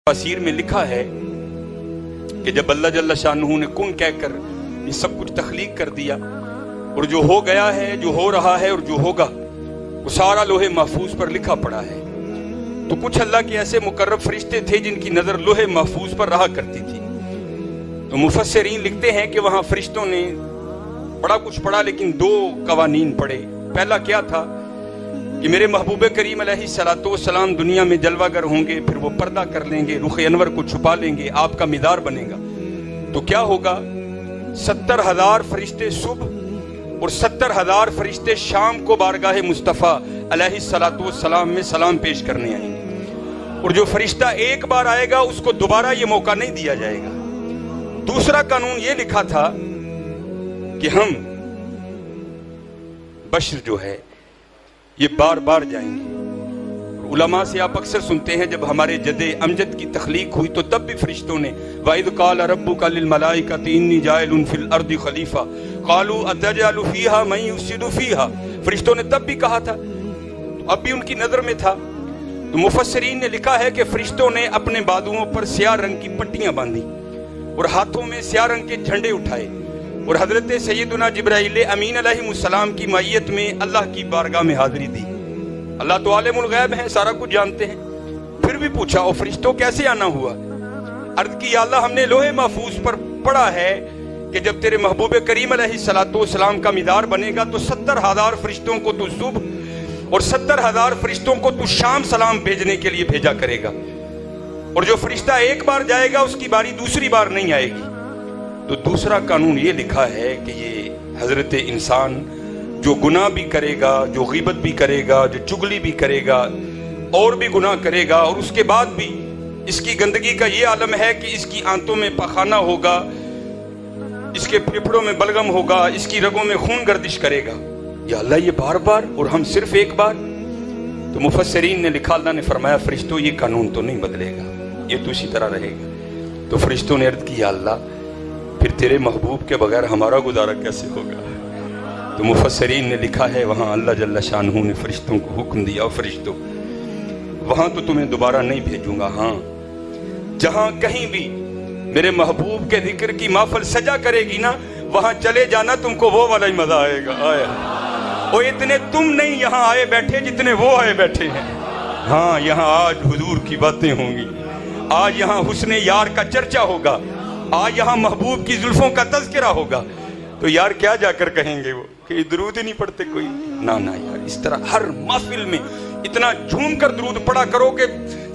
तफसीर में लिखा है कि जब अल्लाह जल्ल शानहू ने कुन कहकर ये सब कुछ तख्लीक कर दिया और जो हो गया है, जो हो रहा है और जो होगा वो सारा लोहे महफूज पर लिखा पड़ा है। तो कुछ अल्लाह के ऐसे मुकर्रब फरिश्ते थे जिनकी नजर लोहे महफूज पर रहा करती थी। तो मुफस्सिरीन लिखते हैं कि वहां फरिश्तों ने बड़ा कुछ पढ़ा, लेकिन दो कवानीन पढ़े। पहला क्या था कि मेरे महबूब करीम अलैहिस्सलाम दुनिया में जलवागर होंगे, फिर वो पर्दा कर लेंगे, रुख अनवर को छुपा लेंगे, आपका मिदार बनेगा। तो क्या होगा, 70,000 फरिश्ते सुबह और 70,000 फरिश्ते शाम को बारगाह मुस्तफ़ा अलैहिस्सलाम में सलाम पेश करने आएंगे, और जो फरिश्ता एक बार आएगा उसको दोबारा ये मौका नहीं दिया जाएगा। दूसरा कानून ये लिखा था कि हम बशर जो है ये बार बार जाएंगे। उलमा से आप अक्सर सुनते हैं जब हमारे जदे अमजद की तख्लीक हुई तो तब भी फरिश्तों ने वाइद काल रब्बुका लिल मलाइकति इन्नी जाइलुन फिल अर्दि खलीफा कालू अतजअलु फीहा मन युफ्सिदु फीहा, फरिश्तों ने तब भी कहा था, तो अब भी उनकी नजर में था। तो मुफस्सिरीन ने लिखा है कि फरिश्तों ने अपने बाजुओं पर स्याह रंग की पट्टियां बांधी और हाथों में स्याह रंग के झंडे उठाए और हजरत सैयदुना जिब्राइल अमीन अलैहिस्सलाम की मैयत में अल्लाह की बारगाह में हाजिरी दी। अल्लाह तो आलिमुल गैब है, सारा कुछ जानते हैं। फिर भी पूछा, ओ फरिश्तों कैसे आना हुआ? अर्ज की, या अल्लाह हमने लोहे महफूज पर पढ़ा है कि जब तेरे महबूब करीम अलैहिस्सलाम का मिदार बनेगा तो 70,000 फरिश्तों को तू सुबह और 70,000 फरिश्तों को तू शाम सलाम भेजने के लिए भेजा करेगा, और जो फरिश्ता एक बार जाएगा उसकी बारी दूसरी बार नहीं आएगी। तो दूसरा कानून ये लिखा है कि ये हजरत इंसान जो गुनाह भी करेगा, जो गीबत भी करेगा, जो चुगली भी करेगा और भी गुनाह करेगा, और उसके बाद भी इसकी गंदगी का ये आलम है कि इसकी आंतों में पखाना होगा, इसके फेफड़ों में बलगम होगा, इसकी रगों में खून गर्दिश करेगा। या अल्लाह ये बार बार और हम सिर्फ एक बार? तो मुफस्सिरीन ने लिखा, अल्लाह ने फरमाया फरिश्तों ये कानून तो नहीं बदलेगा, ये तो इसी तरह रहेगा। तो फरिश्तों ने अर्ज की, या अल्लाह फिर तेरे महबूब के बगैर हमारा गुजारा कैसे होगा? तो मुफस्सिरीन ने लिखा है वहां अल्लाह जल्ल शानहू ने फरिश्तों को हुक्म दिया, फरिश्तों वहां तो तुम्हें दोबारा नहीं भेजूंगा, हाँ जहां कहीं भी मेरे महबूब के जिक्र की महफिल सजा करेगी ना, वहां चले जाना, तुमको वो वाला ही मजा आएगा। आया वो इतने तुम नहीं यहाँ आए बैठे जितने वो आए बैठे हैं। हाँ, यहाँ आज हुजूर की बातें होंगी, आज यहाँ हुस्ने यार का चर्चा होगा, आज यहाँ महबूब की जुल्फों का तज़किरा होगा। तो यार क्या जाकर कहेंगे वो कि दरूद ही नहीं पढ़ते कोई? ना ना यार, इस तरह हर महफिल में इतना झूम कर दरूद पढ़ा करो कि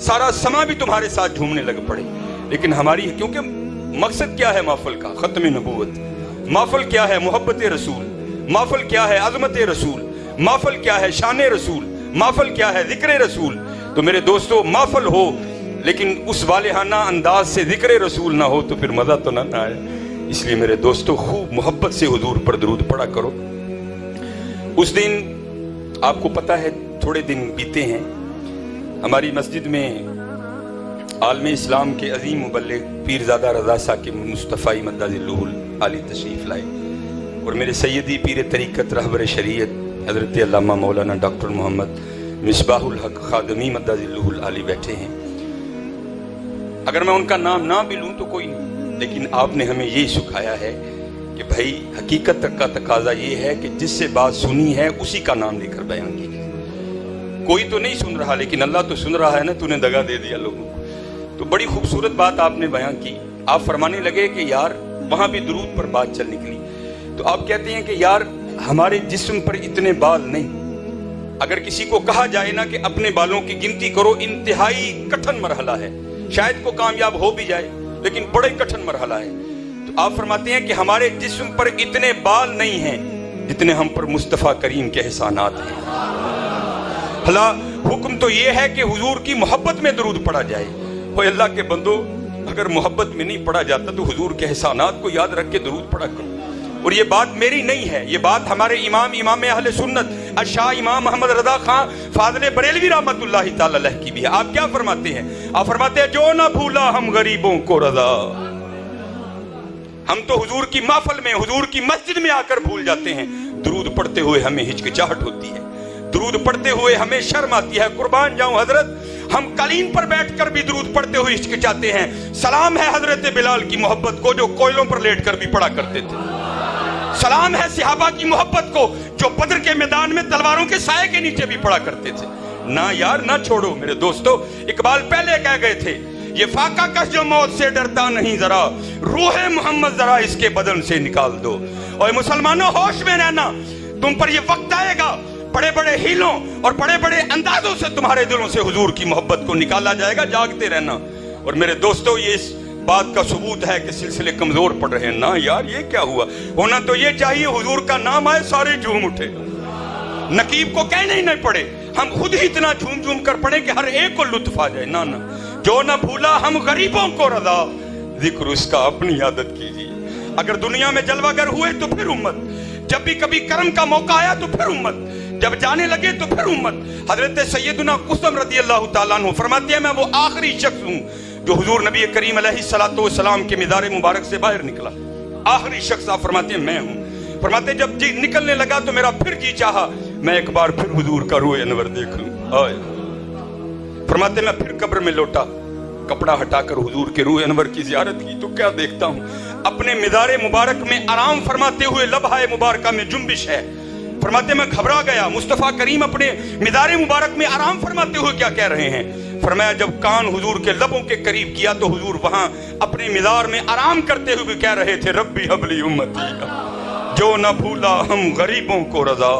सारा समा भी तुम्हारे साथ झूमने लग पड़े। लेकिन हमारी, क्योंकि मकसद क्या है महफिल का? खत्म नबूवत। महफिल क्या है? मोहब्बत रसूल। महफिल क्या है? अजमत रसूल। महफिल क्या है? शान रसूल। महफिल क्या है? जिक्र रसूल। तो मेरे दोस्तों, महफिल हो लेकिन उस वालेहाना अंदाज से जिक्र रसूल ना हो तो फिर मजा तो ना आए। इसलिए मेरे दोस्तों, खूब मोहब्बत से हुजूर पर दरूद पढ़ा करो। उस दिन आपको पता है, थोड़े दिन बीते हैं, हमारी मस्जिद में आलम इस्लाम के अजीम मुबल्लिग पीरजादा रजा साकिब मुस्तफ़ा मद्दाजिल्लुहुल आली तशरीफ लाए, और मेरे सैयदी पीर तरीक़त रहबर शरीयत हज़रत अल्लामा मौलाना डॉक्टर मोहम्मद मिसबाहुल हक खादमी मद्दाजिल्लुहुल आली बैठे हैं। अगर मैं उनका नाम ना भी लूँ तो कोई नहीं, लेकिन आपने हमें यही सिखाया है कि भाई हकीकत का तकाजा ये है कि जिससे बात सुनी है उसी का नाम लेकर बयान कीजिए। कोई तो नहीं सुन रहा, लेकिन अल्लाह तो सुन रहा है ना, तूने दगा दे दिया लोगों को। तो बड़ी खूबसूरत बात आपने बयान की। आप फरमाने लगे कि यार वहां भी दुरूद पर बात चल निकली। तो आप कहते हैं कि यार हमारे जिस्म पर इतने बाल नहीं। अगर किसी को कहा जाए ना कि अपने बालों की गिनती करो, इंतहाई कठिन मरहला है, शायद को कामयाब हो भी जाए लेकिन बड़े कठिन मरहला है। तो आप फरमाते हैं कि हमारे जिस्म पर इतने बाल नहीं हैं जितने हम पर मुस्तफ़ा करीम के एहसानात हैं। भला हुक्म तो ये है कि हुजूर की मोहब्बत में दरूद पढ़ा जाए। ओए अल्लाह के बंदो, अगर मोहब्बत में नहीं पढ़ा जाता तो हुजूर के एहसानात को याद रख के दरूद पढ़ा करो। और ये बात मेरी नहीं है, ये बात हमारे इमाम अहले सुन्नत शाह इमाम मोहम्मद रजा खां फाज़िल बरेलवी रहमतुल्लाहि तआला अलैह की भी है। आप क्या फरमाते हैं? आप फरमाते हैं, जो ना भूला हम गरीबों को रजा। हम तो हुजूर की महफिल में, हुजूर की मस्जिद में आकर भूल जाते हैं। दरूद पढ़ते हुए हमें हिचकिचाहट होती है, दरूद पढ़ते हुए हमें शर्म आती है। कुर्बान जाऊं हजरत, ہم قالین پر بیٹھ کر بھی درود پڑھتے ہوئے ہچکچاتے ہیں۔ سلام ہے حضرت بلال کی محبت کو جو کوئلوں پر لیٹ کر بھی پڑھا کرتے تھے۔ سلام ہے صحابہ کی محبت کو جو بدر کے میدان میں تلواروں کے سائے کے نیچے بھی پڑھا کرتے تھے۔ نہ یار نہ چھوڑو میرے دوستو، اقبال پہلے کہہ گئے تھے یہ فاقہ کش جو موت سے ڈرتا نہیں ذرا، روح محمد ذرا اس کے بدن سے نکال دو۔ اور مسلمانوں ہوش میں رہنا، تم پر یہ وقت آئے گا بڑے بڑے ہیلوں اور بڑے بڑے اندازوں سے تمہارے دلوں سے حضور کی محبت کو نکالا جائے گا، جاگتے رہنا۔ اور میرے دوستو یہ اس بات کا ثبوت ہے کہ سلسلے کمزور پڑ رہے ہیں۔ نہ یار یہ کیا ہوا، ہونا تو یہ چاہیے حضور کا نام آئے سارے جھوم اٹھے، نقیب کو کہنے ہی نہیں پڑے، ہم خود ہی اتنا جھوم جھوم کر پڑھیں کہ ہر ایک کو لطف آ جائے۔ نہ جو نہ بھولا ہم غریبوں کو رضا، ذکر اس کا اپنی عادت کیجیے۔ اگر دنیا میں جلوہ گر ہوئے تو پھر امت، جب بھی کبھی کرم کا موقع آیا تو پھر امت، جب جانے لگے تو پھر امت۔ حضرت سیدنا قسم رضی اللہ تعالیٰ عنہ فرماتے ہیں میں وہ آخری شخص ہوں جو حضور نبی کریم علیہ السلام کے مزار مبارک سے باہر نکلا۔ آخری شخص آپ فرماتے ہیں میں ہوں۔ فرماتے ہیں جب جی نکلنے لگا تو میرا پھر جی چاہا میں ایک بار پھر حضور کا روح انور دیکھ لوں۔ فرماتے ہیں میں پھر قبر میں لوٹا، کپڑا ہٹا کر حضور کے روح انور کی زیارت کی تو کیا دیکھتا ہوں، اپنے مزار مبارک میں آرام فرماتے ہوئے لبہائے مبارکہ میں جنبش ہے۔ فرماتے میں گھبرا گیا، مصطفیٰ کریم اپنے مزار مبارک میں آرام فرماتے ہوئے کیا کہہ رہے ہیں؟ فرمایا جب کان حضور کے لبوں کے قریب کیا تو حضور وہاں اپنے مزار میں آرام کرتے ہوئے کہہ رہے تھے ربی حبلی امتی جو نہ بھولا ہم غریبوں کو رضا،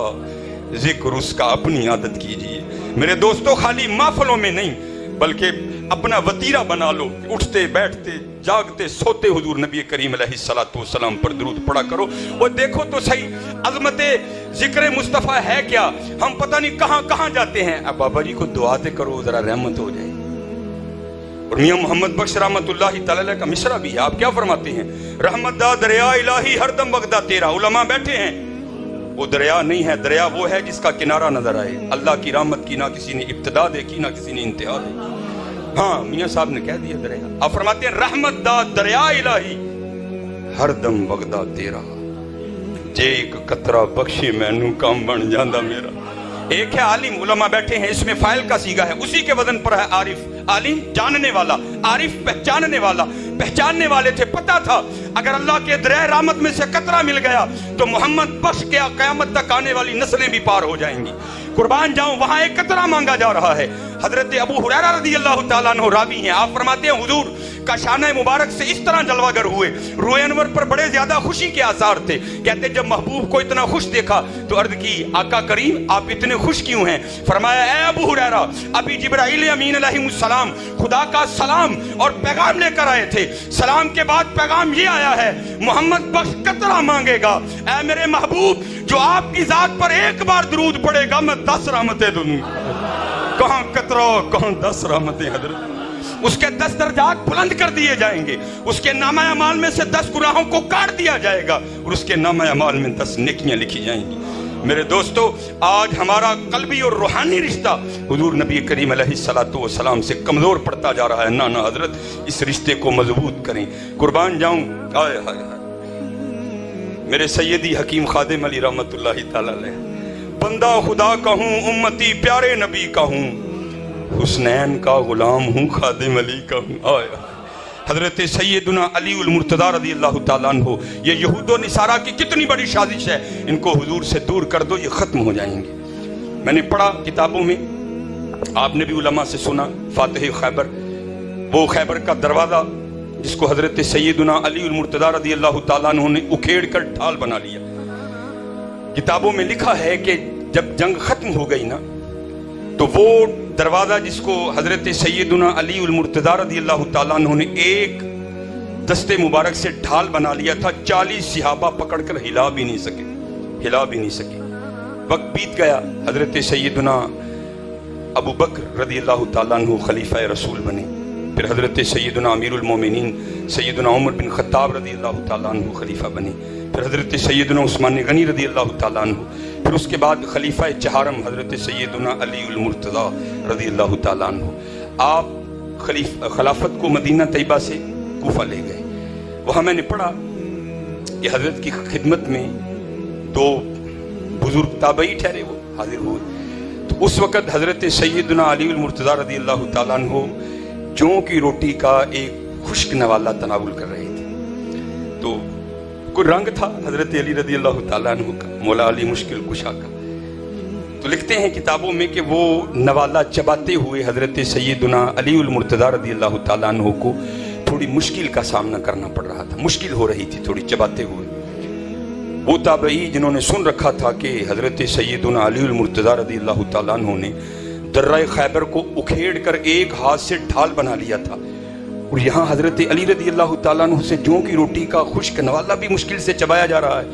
ذکر اس کا اپنی عادت کیجیے۔ میرے دوستو خالی محفلوں میں نہیں بلکہ اپنا وتیرہ بنا لو، اٹھتے بیٹھتے جاگتے سوتے حضور نبی کریم علیہ السلام پر درود پڑھا کرو۔ اور دیکھو تو صحیح عظمت ذکر مصطفیٰ ہے کیا، ہم پتہ نہیں کہاں کہاں جاتے ہیں۔ اب بابا جی کو دعاتے کرو ذرا رحمت ہو جائے۔ اور میاں محمد بخش رحمت اللہ تعالی کا مصرع بھی ہے، آپ کیا فرماتے ہیں؟ رحمت دا دریا الہی ہر دم وغدا تیرا۔ علماء بیٹھے ہیں، وہ دریا نہیں ہے، دریا وہ ہے جس کا کنارہ نظر آئے۔ اللہ کی رحمت کی نہ کسی نے ابتدا دیکھی نہ کسی نے انتہا دیکھی۔ ہاں میاں صاحب نے کہہ دیا دریا۔ آپ فرماتے ہیں رحمت دا دریا الہی ہر دم وغدا تیرا، جے ایک قطرہ بخشی مینوں کام بن جاندہ میرا۔ ایک ہے عالم، علماء بیٹھے ہیں، اس میں فاعل کا صیغہ ہے، اسی کے وزن پر ہے عارف۔ عالم جاننے والا، عارف پہچاننے والا۔ پہچاننے والے تھے، پتہ تھا اگر اللہ کے دریا رحمت میں سے قطرہ مل گیا تو محمد بخش کے قیامت تک آنے والی نسلیں بھی پار ہو جائیں گی۔ قربان جاؤں وہاں ایک قطرہ مانگا جا رہا ہے۔ حضرت ابو ہریرہ رضی اللہ تعالیٰ عنہ راوی ہیں، آپ فرماتے ہیں حضور کا شانہ مبارک سے اس طرح جلوہ گر ہوئے، روح انور پر بڑے زیادہ خوشی کے آثار تھے۔ کہتے جب محبوب کو اتنا خوش دیکھا تو عرض کی آقا کریم آپ اتنے خوش کیوں ہیں؟ فرمایا اے ابو ہریرہ ابھی جبرائیل امین علیہ السلام خدا کا سلام اور پیغام لے کر آئے تھے، سلام کے بعد پیغام یہ آیا ہے محمد بخش قطرہ مانگے گا۔ اے میرے محبوب جو آپ کی ذات پر ایک بار درود پڑے گا میں 10 رحمتیں دوں گا۔ کہاں قطرہ کہاں 10 رحمتیں حضرت۔ اس کے 10 درجات بلند کر دیے جائیں گے، اس کے نامہ اعمال میں سے 10 گناہوں کو کاٹ دیا جائے گا اور اس کے نامہ اعمال میں 10 نیکیاں لکھی جائیں گی۔ میرے دوستو آج ہمارا قلبی اور روحانی رشتہ حضور نبی کریم علیہ السلام سے کمزور پڑتا جا رہا ہے۔ نانا حضرت اس رشتے کو مضبوط کریں۔ قربان جاؤں آئے ہائے میرے سیدی حکیم خادم علی رحمت اللہ تعالیٰ علیہ، بندہ خدا کا ہوں امتی پیارے نبی کا ہوں، حسنین کا غلام ہوں خادم علی کا ہوں۔ آئے حضرت سیدنا علی المرتضیٰ رضی اللہ تعالیٰ عنہ، یہ یہود و نصارہ کی کتنی بڑی سازش ہے، ان کو حضور سے دور کر دو یہ ختم ہو جائیں گے۔ میں نے پڑھا کتابوں میں، آپ نے بھی علماء سے سنا، فاتح خیبر، وہ خیبر کا دروازہ جس کو حضرت سیدنا علی المرتضیٰ رضی اللہ تعالیٰ عنہ نے اکھیڑ کر ڈھال بنا لیا۔ کتابوں میں لکھا ہے کہ جب جنگ ختم ہو گئی نا تو وہ دروازہ جس کو حضرت سیدنا علی المرتضیٰ رضی اللہ تعالیٰ عنہ نے ایک دستے مبارک سے ڈھال بنا لیا تھا، 40 صحابہ پکڑ کر ہلا بھی نہیں سکے۔ وقت بیت گیا، حضرت سیدنا ابو بکر رضی اللہ تعالیٰ عنہ خلیفہ رسول بنے، پھر حضرت سیدنا امیر المومنین سیدنا عمر بن خطاب رضی اللہ تعالیٰ عنہ خلیفہ بنے، پھر حضرت سیدنا عثمان غنی رضی اللہ تعالیٰ عنہ، پھر اس کے بعد خلیفہ چہارم حضرت سیدنا علی المرتضیٰ رضی اللہ تعالیٰ عنہ۔ آپ خلافت کو مدینہ طیبہ سے کوفہ لے گئے۔ وہاں میں نے پڑھا کہ حضرت کی خدمت میں 2 بزرگ تابعی ٹھہرے، وہ حاضر ہوئے تو उस वक़्त हज़रत सैयदना अली मुर्तज़ा रज़ी अल्लाह ताला अन्हु जौ की रोटी का एक खुश्क नवाला तनावुल कर रहे थे। तो कोई रंग था हज़रत अली रज़ी अल्लाह ताला अन्हु का, मौला अली मुश्किल कुशा का। तो लिखते हैं किताबों में कि वो नवाला चबाते हुए हज़रत सैयदना अली मुर्तज़ा रज़ी अल्लाह ताला अन्हु को थोड़ी मुश्किल का सामना करना पड़ रहा था, मुश्किल हो रही थी थोड़ी चबाते हुए। वो ताबई जिन्होंने सुन रखा था कि हज़रत सैयदना अली मुर्तज़ा रज़ी अल्लाह ताला अन्हु ने दर्रा खैबर को उखेड़ कर एक हाथ से ढाल बना लिया था, और यहाँ हज़रत अली रज़ी अल्लाह ताला अन्हु से जौ की रोटी का खुश्क नवाला भी मुश्किल से चबाया जा रहा है,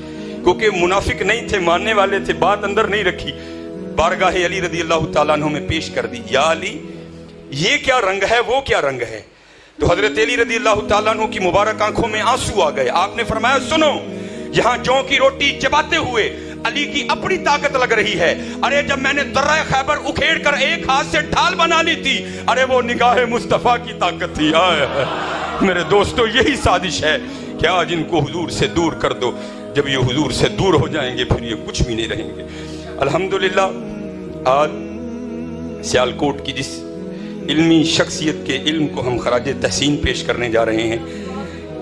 क्योंकि मुनाफिक नहीं थे, मानने वाले थे, बात अंदर नहीं रखी, बारगाह अली रज़ी अल्लाह ताला अन्हु में पेश कर दी। या अली, ये क्या रंग है, वो क्या रंग है? तो हज़रत अली रज़ी अल्लाह ताला अन्हु की मुबारक आंखों में आंसू आ गए। आपने फरमाया, सुनो, यहाँ जौ की रोटी चबाते हुए अली की अपनी ताकत लग रही है। अरे जब मैंने दर्रा खैबर उखेड़ कर एक हाथ से ढाल बना ली थी, अरे वो निगाह मुस्तफा की ताकत थी। मेरे दोस्तों, यही साजिश है कि आज इनको हुजूर से दूर कर दो। जब ये हुजूर से दूर हो जाएंगे फिर ये कुछ भी नहीं रहेंगे। अल्हम्दुलिल्लाह, आज सियालकोट की जिस इल्मी शख्सियत के इल्म को हम खराज तहसीन पेश करने जा रहे हैं,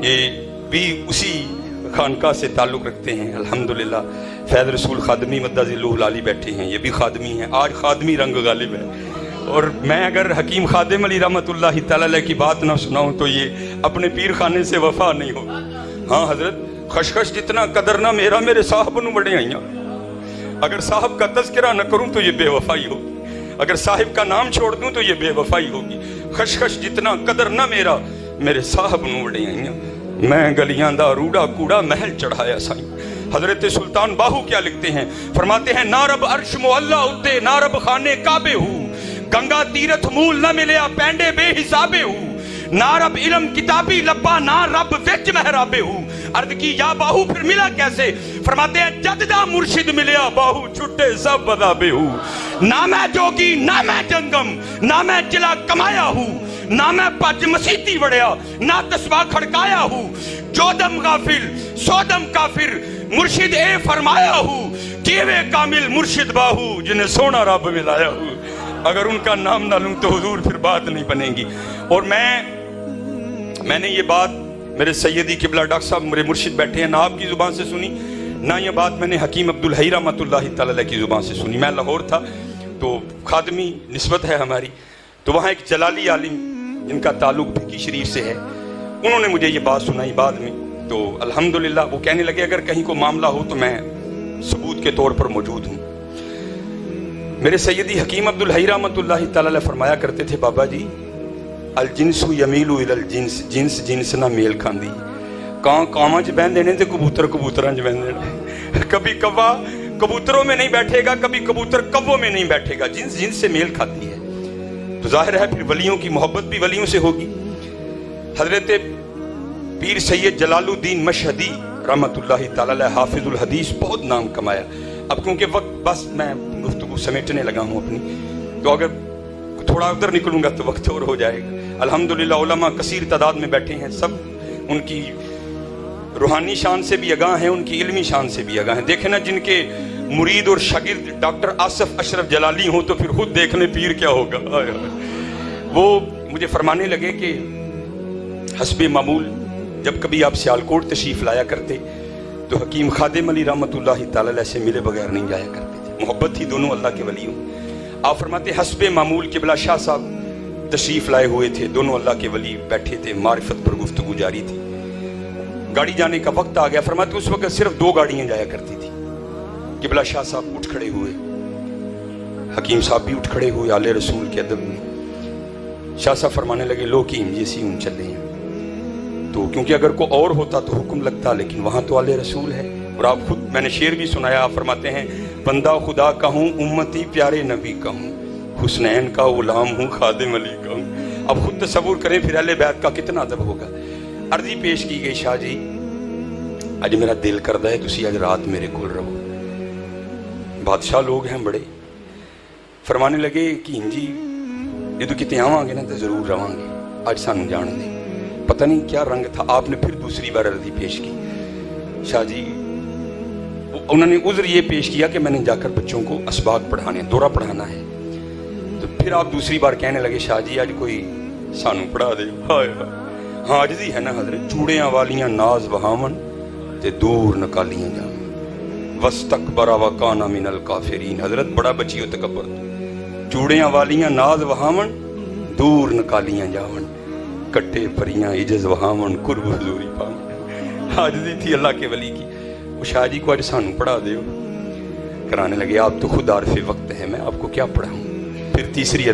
ये भी उसी खानका से ताल्लुक़ रखते हैं। अल्हम्दुलिल्लाह, फैज़ रसूल खादमी मद्दाज़िल्लुहुल आली बैठे हैं, ये भी खादमी हैं। आज खादमी रंग गालिब है, और मैं अगर हकीम खादिम अली रहमतुल्लाहि तआला अलैह की बात ना सुनाऊं तो ये अपने पीर खाने से वफा नहीं होगी। हाँ हजरत, खशखश जितना कदर ना मेरा, मेरे साहब नूं बड़े आइयां। अगर साहब का तज़किरा न करूं तो ये बेवफाई होगी, अगर साहिब का नाम छोड़ दूं तो ये बेवफाई होगी। खशखश जितना कदर ना मेरा, मेरे साहब नूं बड़े आइयां। मैं गलियां दा रूड़ा कूड़ा महल चढ़ाया साईं। हजरत सुल्तान बाहू क्या लिखते हैं, फरमाते हैं, ना रब अर्श मुअल्ला उत्ते, ना रब खाने काबे हूँ, गंगा तीरथ मूल न मिलया पैंडे बेहिसाबे हूँ, ना रब इल्म किताबी लब्बा, ना रब विच महराबे हूँ। अर्ज की, या बाहू फिर मिला कैसे? फरमाते हैं, जददा मुर्शिद मिलया बाहू छुट्टे सब बदाबे हूँ। ना मैं जोगी ना मैं जंगम, ना मैं जिला कमाया हूँ, ना मैं पज मसीती वड़िया, ना तस्बा खड़काया हूँ। जोदम गाफिल सोदम काफिर, मुर्शिद ए फरमाया हूँ, जीवे कामिल मुर्शिद बाहू, जिन्हें सोना रब मिलाया हूँ। अगर उनका नाम ना लूं तो हुजूर फिर बात नहीं बनेगी। और मैंने ये बात मेरे सैयदी किबला डॉक्टर साहब मेरे मुर्शिद बैठे हैं, ना आपकी जुबान से सुनी, ना ये बात मैंने हकीम अब्दुल हई रहमतुल्लाहि तआला अलैह की जुबान से सुनी। मैं लाहौर था, तो खादमी निस्बत है हमारी, तो वहाँ एक जलाली आलिम जिनका ताल्लुक भिकी शरीफ से है, उन्होंने मुझे ये बात सुनाई बाद में। तो अल्हम्दुलिल्लाह वो कहने लगे, अगर कहीं को मामला हो तो मैं सबूत के तौर पर मौजूद हूँ। मेरे सैयदी हकीम अब्दुल हई रहमतुल्लाहि तआला अलैह फरमाया करते थे, बाबा जी, अल जिन्सु यमीलु इलल जिन्स, जिन्स जिन्स ना मेल खांदी। कां कावां च बहंदे ने ते कबूतर कबूतरां च बहंदे ने। कभी कौवा कबूतरों में नहीं बैठेगा, कभी कबूतर कौवों में नहीं बैठेगा, जिन्स जिन्स से मेल खाती है। तो जाहिर है फिर वलियों की मोहब्बत भी वलियों से होगी। हजरत पीर सैयद जलालुद्दीन मशहदी रहमतुल्लाहि तआला अलैह हाफिजुल हदीस बहुत नाम कमाया। अब क्योंकि वक्त बस मैं गुफ्तगू समेटने लगा हूँ अपनी, तो अगर थोड़ा उधर निकलूंगा तो वक्त और हो जाएगा। अल्हम्दुलिल्लाह उलमा कसीर तादाद में बैठे हैं, सब उनकी रूहानी शान से भी आगाह हैं, उनकी इल्मी शान से भी आगाह हैं। देखें ना, जिनके मुरीद और शागिर्द डॉक्टर आसिफ अशरफ जलाली हो तो फिर खुद देख ले पीर क्या होगा। वो मुझे फरमाने लगे कि हस्बे मामूल जब कभी आप सियालकोट तशरीफ लाया करते तो हकीम खादिम अली रहमतुल्लाहि तआला अलैह से मिले बगैर नहीं जाया करते थे। मोहब्बत थी दोनों अल्लाह के वलियों। आप फरमाते, हस्बे मामूल किबला शाह साहब तशरीफ लाए हुए थे, दोनों अल्लाह के वली बैठे थे, मारिफत पर गुफ्तगू जारी थी। गाड़ी जाने का वक्त आ गया। फरमाते उस वक्त सिर्फ 2 गाड़ियां जाया करती थी। किबला शाह साहब उठ खड़े हुए, हकीम साहब भी उठ खड़े हुए आले रसूल के अदब में। शाह साहब फरमाने लगे, लो कीम ये सी उन चले हैं। तो क्योंकि अगर को और होता तो हुक्म लगता, लेकिन वहां तो आले रसूल है। और आप खुद, मैंने शेर भी सुनाया, आप फरमाते हैं, बंदा खुदा का हूँ, उम्मती प्यारे नबी का हूँ, हुस्नैन का गुलाम हूँ, खादिम अली का हूँ। अब खुद तसव्वुर करें फिर अहले बैत का कितना अदब होगा। अर्जी पेश की गई, शाह जी अज मेरा दिल करता है तुसी अज रात मेरे कोल रहो। बादशाह लोग हैं बड़े। फरमाने लगे कि जी जो कितने आवांगे ना तो जरूर रवांगे, अज सानू जान दे। पता नहीं क्या रंग था। आपने फिर दूसरी बार अर्जी पेश की। शाह जी उन्होंने उज़्र ये पेश किया कि मैंने जाकर बच्चों को असबाग पढ़ाने, दौरा पढ़ाना है। پھر آپ دوسری بار کہنے لگے شاہ جی آج کوئی سانو پڑھا دے. ہائے ہائے ہاں عاجزی ہے نا حضرت. چوڑیاں والیاں ناز وہاون تے دور نکالیاں جاون. وستکبر وکان من الکافرین. حضرت بڑا بچیو تکبر. چوڑیاں والیاں ناز وہاون دور نکالیاں جاون. کٹے پریاں عجز وہاون قرب حضوری پاون. عاجزی تھی اللہ کے ولی کی. وہ شاہ جی کو آج سانو پڑھا دے. کرانے لگے آپ تو خود عارف وقت ہے، میں آپ کو کیا پڑھاؤں. پھر تیسری